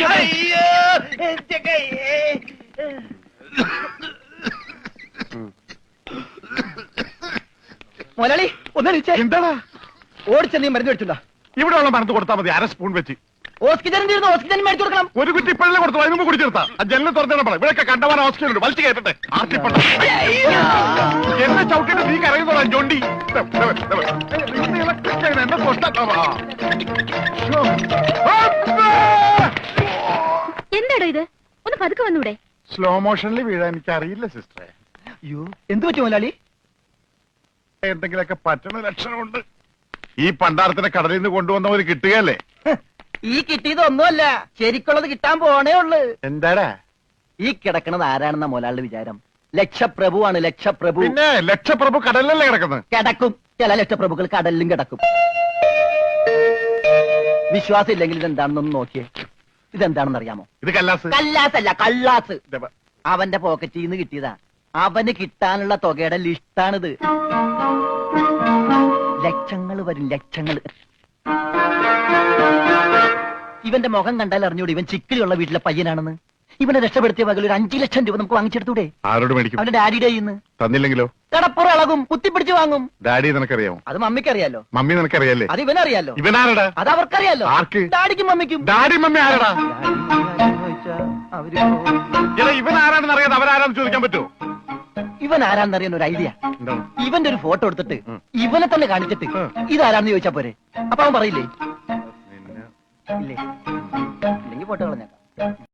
അയ്യോ എന്റെ കയ്യേ. മുതലാളി ഒന്നടിച്ചേ. എന്താടാ ഓടിച്ച നീ മരുന്ന് മേടിച്ചുണ്ടോ? ഇവിടെ ഉള്ള മരുന്ന് കൊടുത്താൽ മതി, അര സ്പൂൺ വെച്ച്. ഓക്സിജൻ തീർന്നു, ഓക്സിജൻ മേടിച്ചു കൊടുക്കണം. ഒരു കുറ്റി ഇപ്പോഴേ കൊടുത്തു, അതിന് മുമ്പ് കുടിച്ചെടുത്താ. ആ ജനലിൽ തുറന്നിടാൻ പറ. ഇവിടെയൊക്കെ കണ്ടവാൻ ഓക്സിജൻ ഉണ്ട്, വലിച്ചു കയറ്റട്ടെ. ആർത്തിപ്പെട്ട എന്നെ ചവിട്ടിട്ട് നീ കരയുന്നോളാം ജോണ്ടി. എന്നെ എന്താടോ ഇത്? ഒന്ന് പതുക്കെ വന്നൂടെ? സ്ലോ മോഷനിൽ വീഴാൻ എനിക്ക് അറിയില്ല സിസ്റ്ററെ. അയ്യോ എന്ത് പറ്റി മുതലാളി? എന്തെങ്കിലുമൊക്കെ പറ്റണ ലക്ഷണമുണ്ട്. ഈ പണ്ടാരത്തിനെ കടലിൽ നിന്ന് കൊണ്ടുവന്നവര് കിട്ടുകയല്ലേ? ഈ കിട്ടിയതൊന്നുമല്ല, ശരിക്കുള്ളത് കിട്ടാൻ പോണേ ഉള്ളു. എന്താടാ ഈ കിടക്കണത് ആരാണെന്ന മുതലാളിയുടെ വിചാരം? ലക്ഷപ്രഭുവാണ്, ലക്ഷപ്രഭു. പിന്നെ ലക്ഷപ്രഭു കടലിലല്ലേ കിടക്കുന്നത്? കിടക്കും, ചില ലക്ഷപ്രഭുക്കൾ കടലിലും കിടക്കും. വിശ്വാസം ഇല്ലെങ്കിൽ ഇതെന്താണെന്നൊന്ന് നോക്കിയേ. ഇതെന്താണെന്ന് അറിയാമോ? ഇത് കല്ലാസ്. കല്ലാസല്ല, കള്ളാസ്. അവന്റെ പോക്കറ്റിൽ നിന്ന് കിട്ടിയതാ. അവന് കിട്ടാനുള്ള തുകയുടെ ലിസ്റ്റാണിത്. ലക്ഷങ്ങൾ വരും, ലക്ഷങ്ങൾ. ഇവന്റെ മുഖം കണ്ടാൽ അറിഞ്ഞൂടെ ഇവൻ ചിക്കിളിയുള്ള വീട്ടിലെ പയ്യനാണെന്ന്. ഇവനെ രക്ഷപ്പെടുത്തിയ വകയിൽ ഒരു 5 ലക്ഷം രൂപ നമുക്ക് വാങ്ങിച്ചെടുത്തൂടെ? ആരോട് മേടിക്കും? അവന്റെ ഡാഡിയുടെ ഇന്ന് തന്നില്ലെങ്കിലോ? കടപ്പുറ ഇളകും, കുത്തിപ്പിടിച്ച് വാങ്ങും. ഡാഡി നിനക്കറിയാമോ? അത് മമ്മിക്കറിയാലോ. മമ്മി നിനക്കറിയാലേ? അത് ഇവനറിയാലോ. ഇവനാരടാ? അത് അവർക്കറിയാലോ. ആർക്ക്? ഡാഡിക്കും മമ്മിക്കും. ഡാഡി മമ്മി ആരടാ? ഇവൻ ആരാണെന്ന് അറിയാതെ അവരാരാന്ന് ചോദിക്കാൻ പറ്റുമോ? ഇവൻ ആരാന്നറിയാൻ ഒരു ഐഡിയ. ഇവന്റെ ഒരു ഫോട്ടോ എടുത്തിട്ട് ഇവനെ തന്നെ കാണിച്ചിട്ട് ഇതാരാന്ന് ചോദിച്ചാ പോരെ? അപ്പൊ അവൻ പറയില്ലേ? ഇല്ലേ? ഇല്ലെങ്കിൽ ഫോട്ടോ കളഞ്ഞേക്കാം.